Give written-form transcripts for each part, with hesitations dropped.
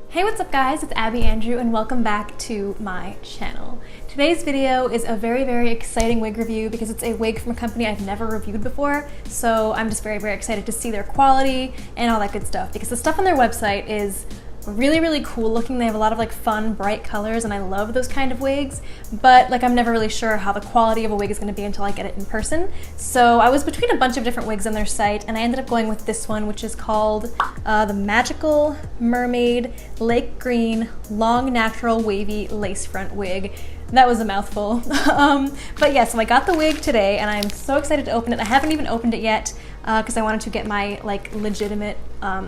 Hey, what's up guys? It's Abby Andrew and welcome back to my channel. Today's video is a very exciting wig review because it's a wig from a company I've never reviewed before, so I'm just very excited to see their quality and all that good stuff because the stuff on their website is really cool looking. They have a lot of like fun, bright colors and I love those kind of wigs, but like I'm never really sure how the quality of a wig is going to be until I get it in person. So I was between a bunch of different wigs on their site and I ended up going with this one, which is called the Magical Mermaid Lake Green Long Natural Wavy Lace Front Wig. That was a mouthful. But yeah, so I got the wig today and I'm so excited to open it. I haven't even opened it yet because I wanted to get my like legitimate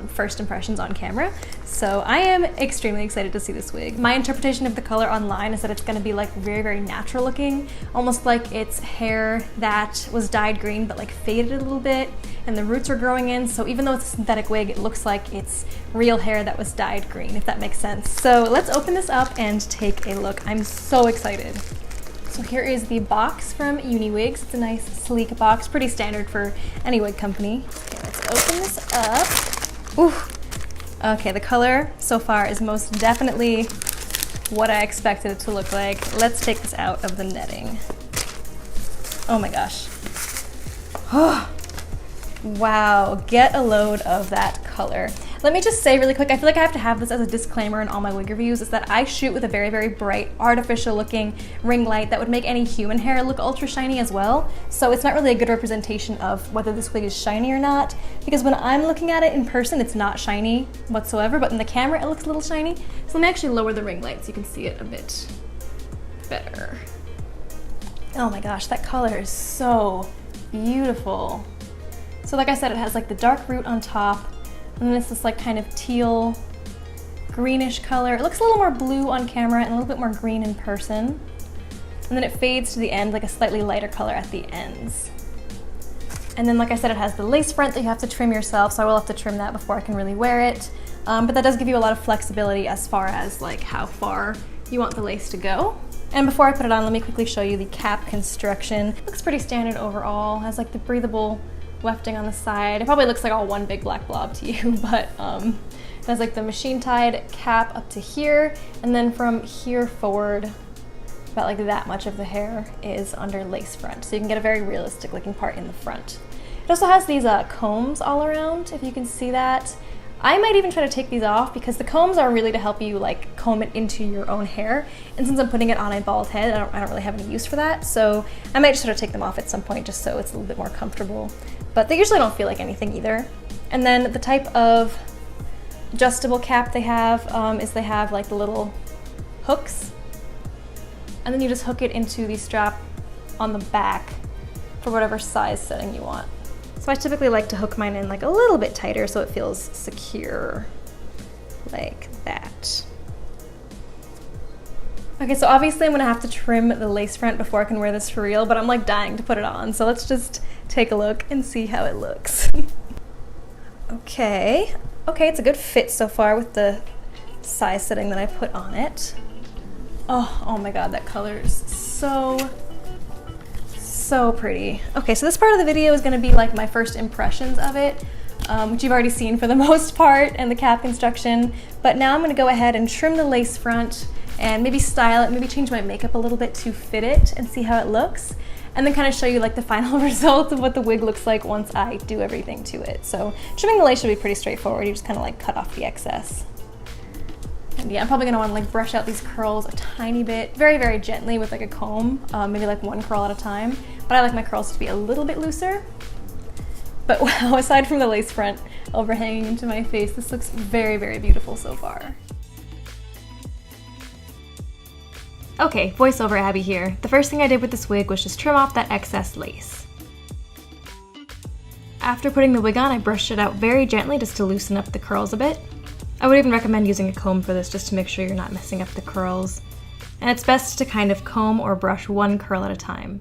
first impressions on camera. So I am extremely excited to see this wig. My interpretation of the color online is that it's going to be like very natural looking, almost like it's hair that was dyed green but like faded a little bit and the roots are growing in. So even though it's a synthetic wig, it looks like it's real hair that was dyed green, if that makes sense. So let's open this up and take a look. I'm so excited. So here is the box from UniWigs. It's a nice sleek box, pretty standard for any wig company. Okay, let's open this up. Ooh. Okay, the color so far is most definitely what I expected it to look like. Let's take this out of the netting. Oh my gosh. Oh, wow, get a load of that color. Let me just say really quick, I feel like I have to have this as a disclaimer in all my wig reviews, is that I shoot with a very bright, artificial looking ring light that would make any human hair look ultra shiny as well. So it's not really a good representation of whether this wig is shiny or not, because when I'm looking at it in person, it's not shiny whatsoever, but in the camera, it looks a little shiny. So let me actually lower the ring light so you can see it a bit better. Oh my gosh, that color is so beautiful. So like I said, it has like the dark root on top, and then it's this like kind of teal greenish color. It looks a little more blue on camera and a little bit more green in person. And then it fades to the end, like a slightly lighter color at the ends. And then like I said, it has the lace front that you have to trim yourself, so I will have to trim that before I can really wear it. But that does give you a lot of flexibility as far as like how far you want the lace to go. And before I put it on, let me quickly show you the cap construction. It looks pretty standard overall. It has like the breathable wefting on the side. It probably looks like all one big black blob to you, but it has like the machine tied cap up to here, and then from here forward, about like that much of the hair is under lace front. So you can get a very realistic looking part in the front. It also has these combs all around, if you can see that. I might even try to take these off because the combs are really to help you like comb it into your own hair. And since I'm putting it on a bald head, I don't really have any use for that. So I might just sort of take them off at some point just so it's a little bit more comfortable. But they usually don't feel like anything either. And then the type of adjustable cap they have is they have like the little hooks. And then you just hook it into the strap on the back for whatever size setting you want. So I typically like to hook mine in like a little bit tighter so it feels secure, like that. Okay, so obviously I'm gonna have to trim the lace front before I can wear this for real, but I'm like dying to put it on. So let's just take a look and see how it looks. Okay, it's a good fit so far with the size setting that I put on it. Oh my God, that color is so pretty. Okay, so this part of the video is gonna be like my first impressions of it, which you've already seen for the most part, and the cap construction. But now I'm gonna go ahead and trim the lace front and maybe style it, maybe change my makeup a little bit to fit it and see how it looks. And then kind of show you like the final result of what the wig looks like once I do everything to it. So trimming the lace should be pretty straightforward. You just kind of like cut off the excess. And yeah, I'm probably gonna wanna like brush out these curls a tiny bit, very gently with like a comb, maybe like one curl at a time. But I like my curls to be a little bit looser. But wow, aside from the lace front overhanging into my face, this looks very beautiful so far. Okay, voiceover Abby here. The first thing I did with this wig was just trim off that excess lace. After putting the wig on, I brushed it out very gently just to loosen up the curls a bit. I would even recommend using a comb for this just to make sure you're not messing up the curls. And it's best to kind of comb or brush one curl at a time.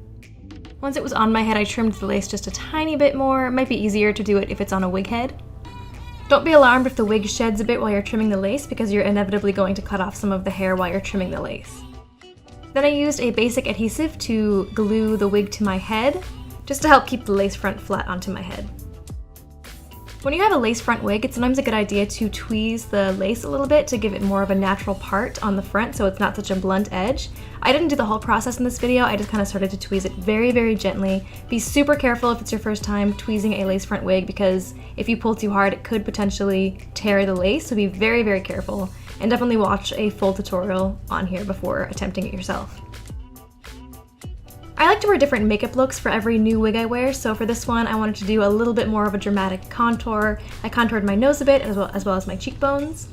Once it was on my head, I trimmed the lace just a tiny bit more. It might be easier to do it if it's on a wig head. Don't be alarmed if the wig sheds a bit while you're trimming the lace because you're inevitably going to cut off some of the hair while you're trimming the lace. Then I used a basic adhesive to glue the wig to my head, just to help keep the lace front flat onto my head. When you have a lace front wig, it's sometimes a good idea to tweeze the lace a little bit to give it more of a natural part on the front so it's not such a blunt edge. I didn't do the whole process in this video, I just kind of started to tweeze it very, very gently. Be super careful if it's your first time tweezing a lace front wig because if you pull too hard, it could potentially tear the lace, so be very, very careful. And definitely watch a full tutorial on here before attempting it yourself. I like to wear different makeup looks for every new wig I wear, so for this one I wanted to do a little bit more of a dramatic contour. I contoured my nose a bit as well as my cheekbones.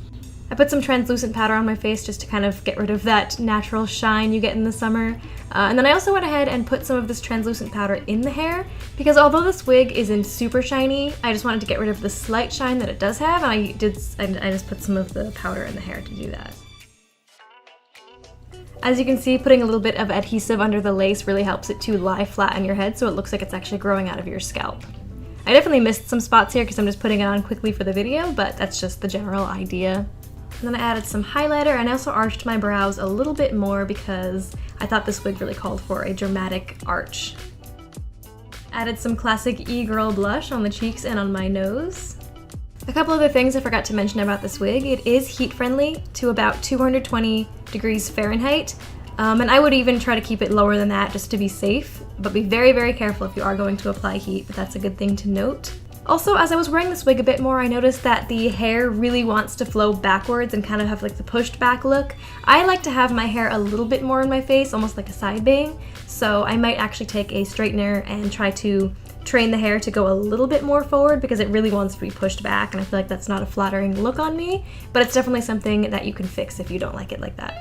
I put some translucent powder on my face just to kind of get rid of that natural shine you get in the summer. And then I also went ahead and put some of this translucent powder in the hair because although this wig isn't super shiny, I just wanted to get rid of the slight shine that it does have, and I just put some of the powder in the hair to do that. As you can see, putting a little bit of adhesive under the lace really helps it to lie flat on your head so it looks like it's actually growing out of your scalp. I definitely missed some spots here because I'm just putting it on quickly for the video, but that's just the general idea. And then I added some highlighter and I also arched my brows a little bit more because I thought this wig really called for a dramatic arch. Added some classic e-girl blush on the cheeks and on my nose. A couple other things I forgot to mention about this wig. It is heat friendly to about 220 degrees Fahrenheit, and I would even try to keep it lower than that just to be safe, but be very, very careful if you are going to apply heat, but that's a good thing to note. Also, as I was wearing this wig a bit more, I noticed that the hair really wants to flow backwards and kind of have like the pushed back look. I like to have my hair a little bit more in my face, almost like a side bang, so I might actually take a straightener and try to train the hair to go a little bit more forward because it really wants to be pushed back and I feel like that's not a flattering look on me, but it's definitely something that you can fix if you don't like it like that.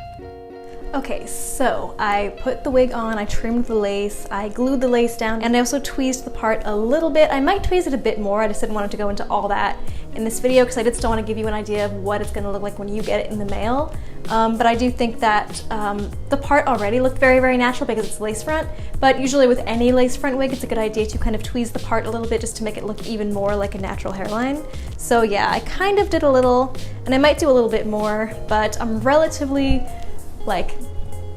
Okay, so I put the wig on, I trimmed the lace, I glued the lace down, and I also tweezed the part a little bit. I might tweeze it a bit more, I just didn't want it to go into all that in this video because I did still want to give you an idea of what it's going to look like when you get it in the mail. But I do think that the part already looked very, very natural because it's lace front, but usually with any lace front wig, it's a good idea to kind of tweeze the part a little bit just to make it look even more like a natural hairline. So yeah, I kind of did a little, and I might do a little bit more, but I'm relatively like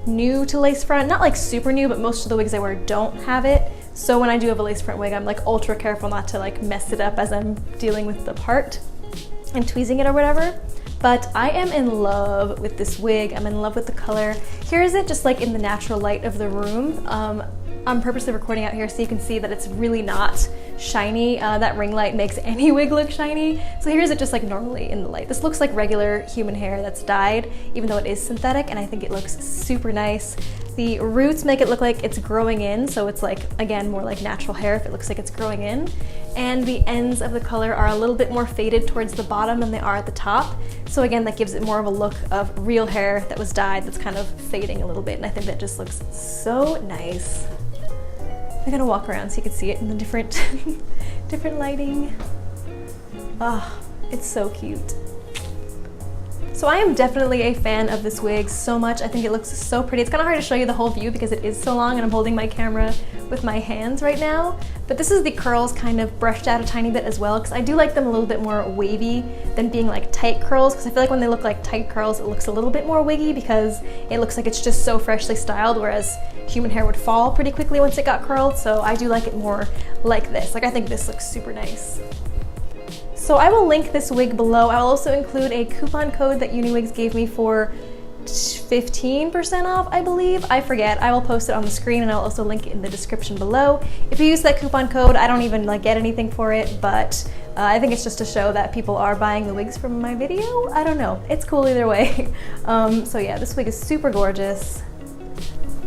new to lace front, not like super new, but most of the wigs I wear don't have it. So when I do have a lace front wig, I'm like ultra careful not to like mess it up as I'm dealing with the part and tweezing it or whatever. But I am in love with this wig. I'm in love with the color. Here is it just like in the natural light of the room. I'm purposely recording out here so you can see that it's really not shiny. That ring light makes any wig look shiny. So here's it just like normally in the light. This looks like regular human hair that's dyed, even though it is synthetic, and I think it looks super nice. The roots make it look like it's growing in, so it's like, again, more like natural hair if it looks like it's growing in. And the ends of the color are a little bit more faded towards the bottom than they are at the top. So again, that gives it more of a look of real hair that was dyed that's kind of fading a little bit, and I think that just looks so nice. I'm gonna walk around so you can see it in the different different lighting. Oh, it's so cute. So I am definitely a fan of this wig so much. I think it looks so pretty. It's kind of hard to show you the whole view because it is so long and I'm holding my camera with my hands right now. But this is the curls kind of brushed out a tiny bit as well because I do like them a little bit more wavy than being like tight curls, because I feel like when they look like tight curls, it looks a little bit more wiggy because it looks like it's just so freshly styled, whereas human hair would fall pretty quickly once it got curled. So I do like it more like this. Like I think this looks super nice. So I will link this wig below. I will also include a coupon code that UniWigs gave me for 15% off, I believe. I forget. I will post it on the screen and I'll also link it in the description below. If you use that coupon code, I don't even like get anything for it, but I think it's just to show that people are buying the wigs from my video. I don't know. It's cool either way. So yeah, this wig is super gorgeous.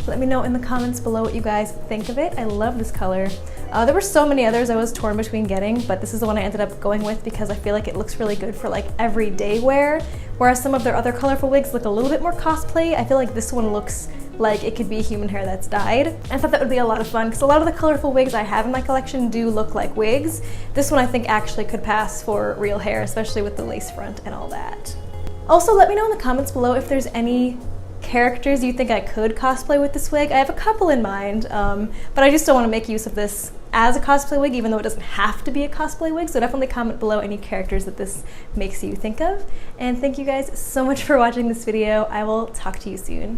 Let me know in the comments below what you guys think of it. I love this color. There were so many others I was torn between getting, but this is the one I ended up going with because I feel like it looks really good for like everyday wear, whereas some of their other colorful wigs look a little bit more cosplay. I feel like this one looks like it could be human hair that's dyed. I thought that would be a lot of fun because a lot of the colorful wigs I have in my collection do look like wigs. This one I think actually could pass for real hair, especially with the lace front and all that. Also, let me know in the comments below if there's any characters you think I could cosplay with this wig. I have a couple in mind, but I just still want to make use of this as a cosplay wig, even though it doesn't have to be a cosplay wig. So definitely comment below any characters that this makes you think of. And thank you guys so much for watching this video. I will talk to you soon.